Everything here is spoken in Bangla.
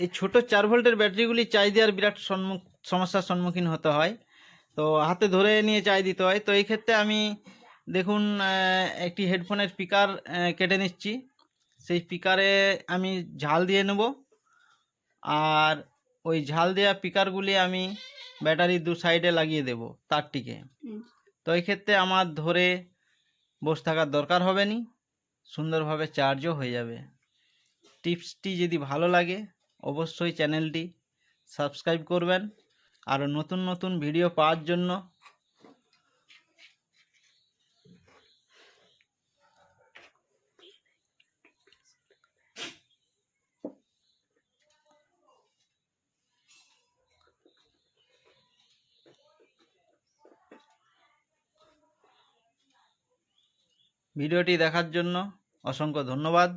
এই ছোট 4 ভোল্টের ব্যাটারিগুলি চার্জ দেওয়ার বিরাট সমস্যার সম্মুখীন হতে হয়। তো হাতে ধরে নিয়ে চার্জ দিতে হয়। তো এই ক্ষেত্রে আমি দেখুন একটি হেডফোনের স্পিকার কেটে নিচ্ছি। সেই স্পিকারে আমি ঝাল দিয়ে নেব, আর ওই ঝাল দেওয়া স্পিকারগুলি আমি ব্যাটারির দু সাইডে লাগিয়ে দেব তারটিকে। তো এই ক্ষেত্রে আমার ধরে বসে থাকার দরকার হবে না, সুন্দরভাবে চার্জও হয়ে যাবে। টিপসটি যদি ভালো লাগে অবশ্যই চ্যানেলটি সাবস্ক্রাইব করবেন, আর নতুন নতুন ভিডিও পাওয়ার জন্য ভিডিওটি দেখার জন্য অসংখ্য ধন্যবাদ।